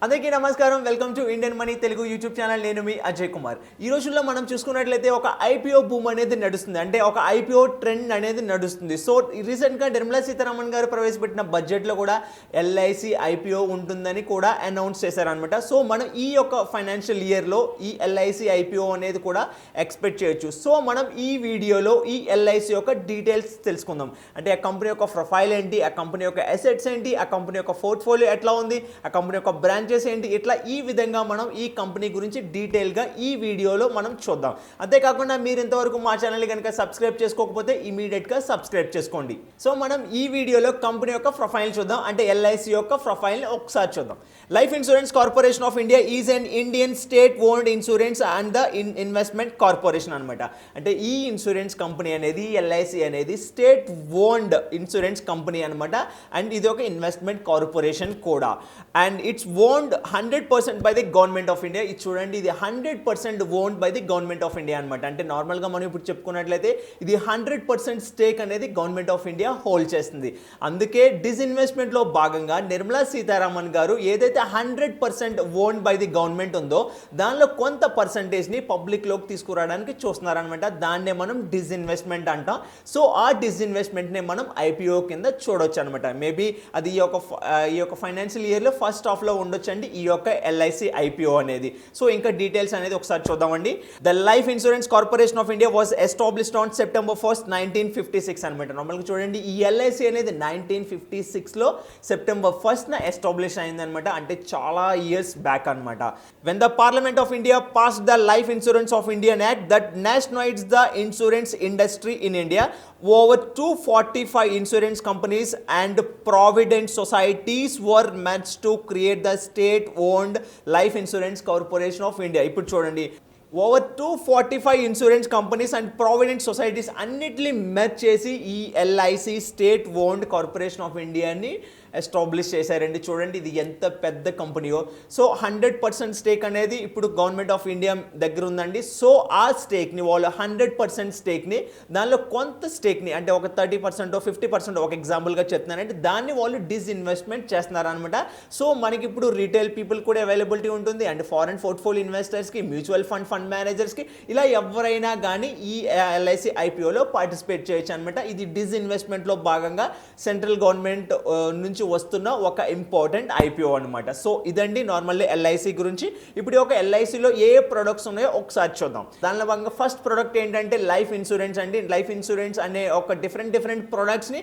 అందరికీ నమస్కారం. Welcome to Indian money Telugu YouTube channel. నేను మీ అజయ్ కుమార్. ఈ రోజుల్లో మనం చూసుకున్నట్లయితే ఒక ఐపీఓ బూమ్ అనేది నడుస్తుంది, అంటే ఒక ఐపీఓ ట్రెండ్ అనేది నడుస్తుంది. సో రీసెంట్గా నిర్మలా సీతారామన్ గారు ప్రవేశపెట్టిన బడ్జెట్లో కూడా ఎల్ఐసి ఐపీఓ ఉంటుందని కూడా అనౌన్స్ చేశారనమాట. సో మనం ఈ యొక్క ఫైనాన్షియల్ ఇయర్లో ఈ ఎల్ఐసి ఐపీఓ అనేది కూడా ఎక్స్పెక్ట్ చేయొచ్చు. సో మనం ఈ వీడియోలో ఈ ఎల్ఐసి యొక్క డీటెయిల్స్ తెలుసుకుందాం. అంటే ఆ కంపెనీ యొక్క ప్రొఫైల్ ఏంటి, ఆ కంపెనీ యొక్క అసెట్స్ ఏంటి, ఆ కంపెనీ యొక్క పోర్ట్ఫోలియో ఎట్లా ఉంది, ఆ కంపెనీ యొక్క బ్రాంచెస్ ఏంటి, ఇట్లా ఈ విధంగా మనం ఈ కంపెనీ గురించి డీటెయిల్గా ఈ వీడియోలో మనం చూద్దాం. అంతేకాకుండా మీరు ఇంతవరకు మా ఛానల్ కనుక సబ్స్క్రైబ్ చేసుకోకపోతే ఇమీడియట్గా సబ్స్క్రైబ్ చేసుకోండి. సో మనం ఈ వీడియోలో కంపెనీ యొక్క ప్రొఫైల్ చూద్దాం, అంటే ఎల్ఐసి యొక్క ప్రొఫైల్ని ఒకసారి చూద్దాం. Life insurance corporation of India is an Indian state owned insurance and the investment corporation అనమాట. అంటే ఈ ఇన్సూరెన్స్ కంపెనీ అనేది ఎల్ఐసి అనేది స్టేట్ ఓన్డ్ ఇన్సూరెన్స్ కంపెనీ అనమాట. అండ్ ఇది ఒక ఇన్వెస్ట్మెంట్ కార్పొరేషన్ కూడా. And it's owned 100% by the government of India. ఇది చూడండి, ఇది 100% owned by the government of India అనమాట. అంటే నార్మల్గా మనం ఇప్పుడు చెప్పుకున్నట్లయితే ఇది 100% స్టేక్ అనేది గవర్నమెంట్ ఆఫ్ ఇండియా హోల్డ్ చేస్తుంది. అందుకే డిస్ఇన్వెస్ట్మెంట్లో భాగంగా నిర్మలా సీతారామన్ గారు ఏదైతే 100% ఓన్డ్ బై ది గవర్నమెంట్ ఉందో దానిలో కొంత పర్సంటేజ్ని పబ్లిక్లోకి తీసుకురావడానికి చూస్తున్నారనమాట. దాన్నే మనం డిస్ఇన్వెస్ట్మెంట్ అంటాం. సో ఆ డిస్ఇన్వెస్ట్మెంట్ని మనం ఐపీఓ కింద చూడొచ్చు అనమాట. మేబీ అది ఈ యొక్క ఫైనాన్షియల్ ఇయర్లో ఫస్ట్ హాఫ్లో ఉండొచ్చు అండి ఈ యొక్క ఎల్ఐసి ఐపీఓ అనేది. సో ఇంకా డీటెయిల్స్ అనేది ఒకసారి చూద్దామండి. The life insurance corporation of India was established on September 1st, 1956 అనమాట. నార్మల్గా చూడండి, ఈ ఎల్ఐసి అనేది 1956లో September 1st ఎస్టాబ్లిష్ అయిందనమాట. అంటే చాలా ఇయర్స్ బ్యాక్ అనమాట. When the parliament of India passed the life insurance of Indian act that nationalised the insurance industry in India, over 245 insurance companies and provident societies were merged to create the state owned life insurance corporation of India. ఇప్పుడు చూడండి, over 245 insurance companies and provident societies అన్నిటిని merge చేసి ఈ LIC state owned corporation of ఇండియాని establish చేశారండి. చూడండి ఇది ఎంత పెద్ద కంపెనీయో. సో 100% స్టేక్ అనేది ఇప్పుడు గవర్నమెంట్ ఆఫ్ ఇండియా దగ్గర ఉందండి. సో ఆ స్టేక్ని వాళ్ళు 100% స్టేక్ని దానిలో కొంత స్టేక్ని అంటే ఒక 30% 50% ఒక ఎగ్జాంపుల్గా చెప్తున్నానంటే దాన్ని వాళ్ళు డిస్ఇన్వెస్ట్మెంట్ చేస్తున్నారనమాట. సో మనకి ఇప్పుడు రీటైల్ పీపుల్ కూడా అవైలబిలిటీ ఉంటుంది, అండ్ ఫారెన్ పోర్ట్ఫోలియో ఇన్వెస్టర్స్కి, మ్యూచువల్ ఫండ్ మేనేజర్స్కి, ఇలా ఎవరైనా కానీ ఈ ఎల్ఐసి ఐపీఓలో పార్టిసిపేట్ చేయొచ్చు అనమాట. ఇది డిస్ఇన్వెస్ట్మెంట్లో భాగంగా సెంట్రల్ గవర్నమెంట్ నుంచి వస్తున్న ఒక ఇంపార్టెంట్ ఐపీఓ అనమాట. సో ఇదండి నార్మల్లీ ఎల్ఐసి గురించి. ఇప్పుడు ఒక ఎల్ఐసిలో ఏ ప్రొడక్ట్స్ ఉన్నాయో ఒకసారి చూద్దాం. దానిలో భాగంగా ఫస్ట్ ప్రొడక్ట్ ఏంటంటే లైఫ్ ఇన్సూరెన్స్ అండి. లైఫ్ ఇన్సూరెన్స్ అనే ఒక డిఫరెంట్ ప్రొడక్ట్స్ని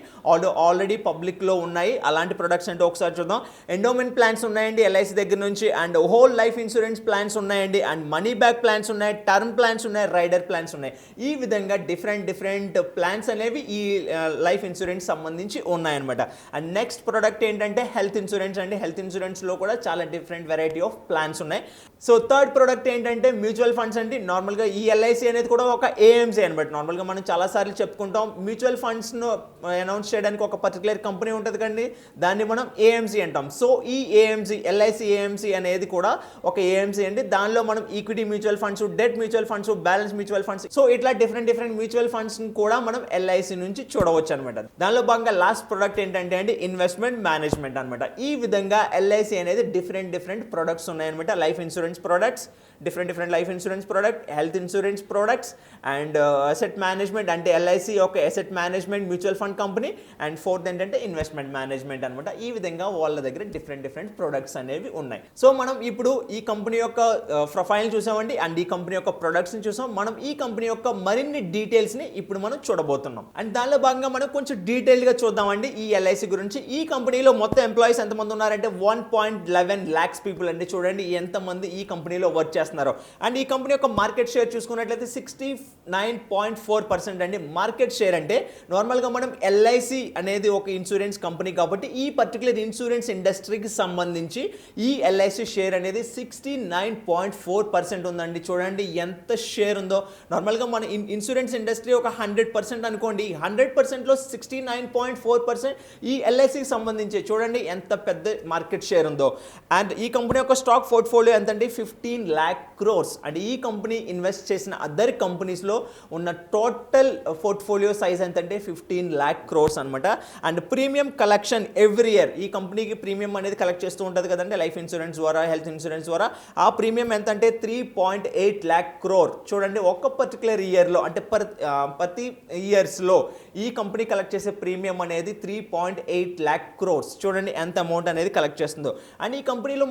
ఆల్రెడీ పబ్లిక్లో ఉన్నాయి. అలాంటి ప్రొడక్ట్స్ అంటే ఒకసారి చూద్దాం. ఎండోమెంట్ ప్లాన్స్ ఉన్నాయండి ఎల్ఐసి దగ్గర నుంచి, and whole life insurance plans ఉన్నాయండి, అండ్ మనీ బ్యాక్ ప్లాన్స్ ఉన్నాయి, టర్మ్ ప్లాన్స్ ఉన్నాయి, రైడర్ ప్లాన్స్ ఉన్నాయి. ఈ విధంగా డిఫరెంట్ ప్లాన్స్ అనేవి ఈ లైఫ్ ఇన్సూరెన్స్ సంబంధించి ఉన్నాయన్నమాట. అండ్ నెక్స్ట్ ప్రొడక్ట్ ఏంటంటే హెల్త్ ఇన్సూరెన్స్ అండి. హెల్త్ ఇన్సూరెన్స్లో కూడా చాలా డిఫరెంట్ వెరైటీ ఆఫ్ ప్లాన్స్ ఉన్నాయి. సో థర్డ్ ప్రొడక్ట్ ఏంటంటే మ్యూచువల్ ఫండ్స్ అండి. నార్మల్గా ఈ ఎల్ఐసి అనేది కూడా ఒక ఏఎంసీ అనమాట. నార్మల్గా మనం చాలాసార్లు చెప్పుకుంటాం, మ్యూచువల్ ఫండ్స్ను అనౌన్స్ చేయడానికి ఒక పర్టికులర్ కంపెనీ ఉంటుంది కండి, దాన్ని మనం ఏఎంసీ అంటాం. సో ఈ ఏఎంసీ ఎల్ఐసి ఏఎంసీ అనేది కూడా ఒక ఏఎంసీ అండి. దానిలో మనం equity mutual funds, debt mutual funds, balance mutual funds, so ఇట్లా డిఫరెంట్ మ్యూచువల్ ఫండ్స్ కూడా మనం ఎల్ఐసి నుంచి చూడవచ్చు అనమాట. దానిలో భాగంగా లాస్ట్ ప్రొడక్ట్ ఏంటంటే అండి ఇన్వెస్ట్మెంట్ మేనేజ్మెంట్ అనమాట. ఈ విధంగా ఎల్ఐసి అనేది డిఫరెంట్ ప్రొడక్ట్స్ ఉన్నాయన్నమాట. Life insurance products, different life insurance product, health insurance products, and asset management అంటే ఎల్ఐసి ఒక asset management mutual fund company, and fourth ఏంటంటే ఇన్వెస్ట్మెంట్ మేనేజ్మెంట్ అనమాట. ఈ విధంగా వాళ్ళ దగ్గర డిఫరెంట్ ప్రొడక్ట్స్ అనేవి ఉన్నాయి. సో మనం ఇప్పుడు ఈ కంపెనీ యొక్క ప్రొఫైల్ చూసామండి, అండ్ ఈ కంపెనీ యొక్క ప్రొడక్ట్స్ని చూసాం. మనం ఈ కంపెనీ యొక్క మరిన్ని డీటెయిల్స్ని ఇప్పుడు మనం చూడబోతున్నాం. అండ్ దానిలో భాగంగా మనం కొంచెం డీటెయిల్గా చూద్దామండి ఈ ఎల్ఐసి గురించి. ఈ కంపెనీలో మొత్తం ఎంప్లాయీస్ ఎంతమంది ఉన్నారంటే 1.11 lakhs పీపుల్ అండి. చూడండి ఎంతమంది ఈ కంపెనీలో వర్క్ చేస్తున్నారు. అండ్ ఈ కంపెనీ యొక్క మార్కెట్ షేర్ చూసుకున్నట్లయితే 69.4% అండి. మార్కెట్ షేర్ అంటే నార్మల్గా మనం ఎల్ఐసి అనేది ఒక ఇన్సూరెన్స్ కంపెనీ కాబట్టి ఈ పర్టికులర్ ఇన్సూరెన్స్ ఇండస్ట్రీకి సంబంధించి ఈ ఎల్ఐసి షేర్ అనేది 69.4% ఉందండి. చూడండి ఎంత షేర్ ఉందో. నార్మల్గా మన ఇన్సూరెన్స్ ఇండస్ట్రీ ఒక 100% అనుకోండి, 100%లో 69.4% ఈ ఎల్ఐసికి సంబంధించి సంబంధించి చూడండి ఎంత పెద్ద మార్కెట్ షేర్ ఉందో. అండ్ ఈ కంపెనీ యొక్క స్టాక్ పోర్ట్ఫోలియో ఎంతంటే 15 lakh crores. అండ్ ఈ కంపెనీ ఇన్వెస్ట్ చేసిన అదర్ కంపెనీస్లో ఉన్న టోటల్ పోర్ట్ఫోలియో సైజ్ ఎంతంటే 15 lakh crores అనమాట. And premium collection every year ఈ కంపెనీకి ప్రీమియం అనేది కలెక్ట్ చేస్తూ ఉంటుంది కదండి, లైఫ్ ఇన్సూరెన్స్ ద్వారా, హెల్త్ ఇన్సూరెన్స్ ద్వారా. ఆ ప్రీమియం ఎంతంటే 3.8 lakh crore. చూడండి ఒక పర్టికులర్ ఇయర్లో అంటే ప్రతి ఇయర్స్లో ఈ కంపెనీ కలెక్ట్ చేసే ప్రీమియం అనేది 3.8 lakh crores. చూడండి ఎంత అమౌంట్ అనేది కలెక్ట్ చేస్తుందో. అండ్ ఈ కంపెనీలో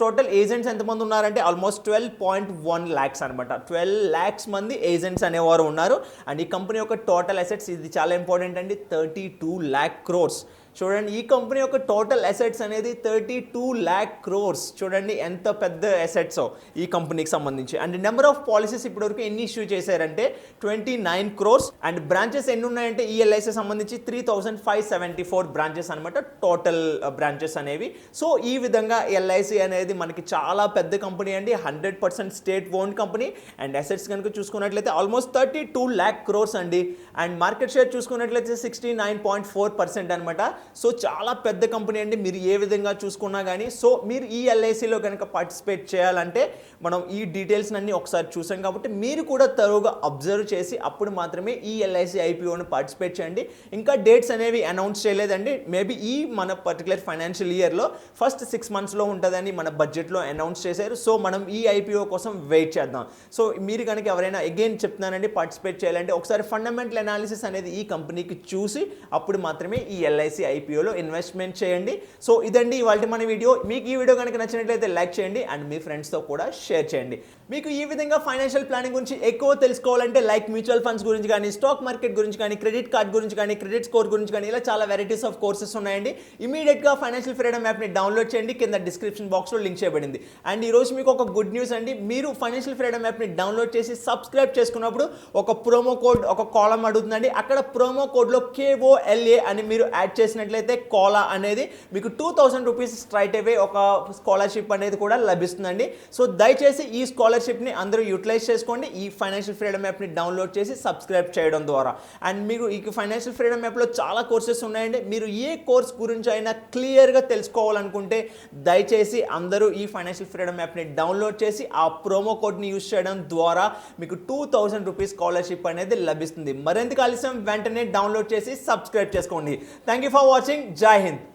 టోటల్ ఏజెంట్స్ ఎంతమంది ఉన్నారంటే ఆల్మోస్ట్ 12.1 lakhs అనమాట. 12 lakhs మంది ఏజెంట్స్ అనేవారు ఉన్నారు. అండ్ ఈ కంపెనీ యొక్క టోటల్ అసెట్స్, ఇది చాలా ఇంపార్టెంట్ అండి, 32 lakh crores. చూడండి ఈ కంపెనీ యొక్క టోటల్ అసెట్స్ అనేది 32 lakh crores. చూడండి ఎంత పెద్ద అసెట్స్ ఈ కంపెనీకి సంబంధించి. అండ్ నెంబర్ ఆఫ్ పాలసీస్ ఇప్పటివరకు ఎన్ని ఇష్యూ చేశారంటే 29 crores. అండ్ బ్రాంచెస్ ఎన్ని ఉన్నాయంటే ఈ ఎల్ఐసి సంబంధించి 3574 బ్రాంచెస్ అనమాట, టోటల్ బ్రాంచెస్ అనేవి. సో ఈ విధంగా ఎల్ఐసి అనేది మనకి చాలా పెద్ద కంపెనీ అండి, 100% state owned company. And assets కనుక చూసుకున్నట్లయితే ఆల్మోస్ట్ 32 lakh crores అండి. అండ్ మార్కెట్ షేర్ చూసుకున్నట్లయితే 69.4% అనమాట. సో చాలా పెద్ద కంపెనీ అండి, మీరు ఏ విధంగా చూసుకున్నా కానీ. సో మీరు ఈ ఎల్ఐసిలో కనుక పార్టిసిపేట్ చేయాలంటే మనం ఈ డీటెయిల్స్ అన్ని ఒకసారి చూసాం కాబట్టి మీరు కూడా తరువుగా అబ్జర్వ్ చేసి అప్పుడు మాత్రమే ఈ ఎల్ఐసి ఐపీఓని పార్టిసిపేట్ చేయండి. ఇంకా డేట్స్ అనేవి అనౌన్స్ చేయలేదండి, మేబీ ఈ మన పర్టికులర్ ఫైనాన్షియల్ ఇయర్లో ఫస్ట్ 6 monthsలో ఉంటుందని మన బడ్జెట్లో అనౌన్స్ చేశారు. సో మనం ఈ ఐపీఓ కోసం వెయిట్ చేద్దాం. సో మీరు కనుక ఎవరైనా అగైన్ చెప్తున్నానండి పార్టిసిపేట్ చేయాలంటే ఒకసారి ఫండమెంటల్ అనాలిసిస్ అనేది ఈ కంపెనీకి చూసి అప్పుడు మాత్రమే ఈ ఎల్ఐసి ఐపీఓలో ఇన్వెస్ట్మెంట్ చేయండి. సో ఇదండి ఇవాళ మన వీడియో. మీకు ఈ వీడియో కనుక నచ్చినట్లయితే లైక్ చేయండి అండ్ మీ ఫ్రెండ్స్తో కూడా షేర్ చేయండి. మీకు ఈ విధంగా ఫైనాన్షియల్ ప్లానింగ్ గురించి ఎక్కువ తెలుసుకోవాలంటే లైక్ మ్యూచువల్ ఫండ్స్ గురించి కానీ, స్టాక్ మార్కెట్ గురించి కానీ, క్రెడిట్ కార్డ్ గురించి కానీ, క్రెడిట్ స్కోర్ గురించి కానీ, ఇలా చాలా వెరైటీస్ ఆఫ్ కోర్సెస్ ఉన్నాయండి. ఇమీడియట్గా ఫైనాన్షియల్ ఫ్రీడమ్ యాప్ని డౌన్లోడ్ చేయండి, కింద డిస్క్రిప్షన్ బాక్స్లో లింక్ చేయబడింది. అండ్ ఈరోజు మీకు ఒక గుడ్ న్యూస్ అండి, మీరు ఫైనాన్షియల్ ఫ్రీడమ్ యాప్ని డౌన్లోడ్ చేసి సబ్స్క్రైబ్ చేసుకున్నప్పుడు ఒక ప్రోమో కోడ్, ఒక కాలం అడుగుతుందండి. అక్కడ ప్రోమో కోడ్లో KOLA అని మీరు యాడ్ చేసినట్లయితే కోలా అనేది మీకు 2000 రూపీస్ స్ట్రైట్ అవే ఒక స్కాలర్షిప్ అనేది కూడా లభిస్తుందండి. సో దయచేసి ఈ స్కాలర్షిప్ని అందరూ యూటిలైజ్ చేసుకోండి, ఈ ఫైనాన్షియల్ ఫ్రీడమ్ యాప్ని డౌన్లోడ్ చేసి సబ్స్క్రైబ్ చేయడం ద్వారా. అండ్ మీకు ఈ ఫైనాన్షియల్ ఫ్రీడమ్ యాప్లో చాలా కోర్సెస్ ఉన్నాయండి, మీరు ఏ కోర్స్ గురించి అయినా క్లియర్గా తెలుసుకోవాలనుకుంటే దయచేసి అందరూ ఈ ఫైనాన్షియల్ ఫ్రీడమ్ యాప్ని డౌన్లోడ్ చేసి ఆ ప్రోమో కోడ్ని యూజ్ చేయడం ద్వారా మీకు 2000 రూపీస్ స్కాలర్షిప్ అనేది లభిస్తుంది. మరింత ఆలస్యం వెంటనే డౌన్లోడ్ చేసి సబ్స్క్రైబ్ చేసుకోండి. Thank you for watching. జై హింద్.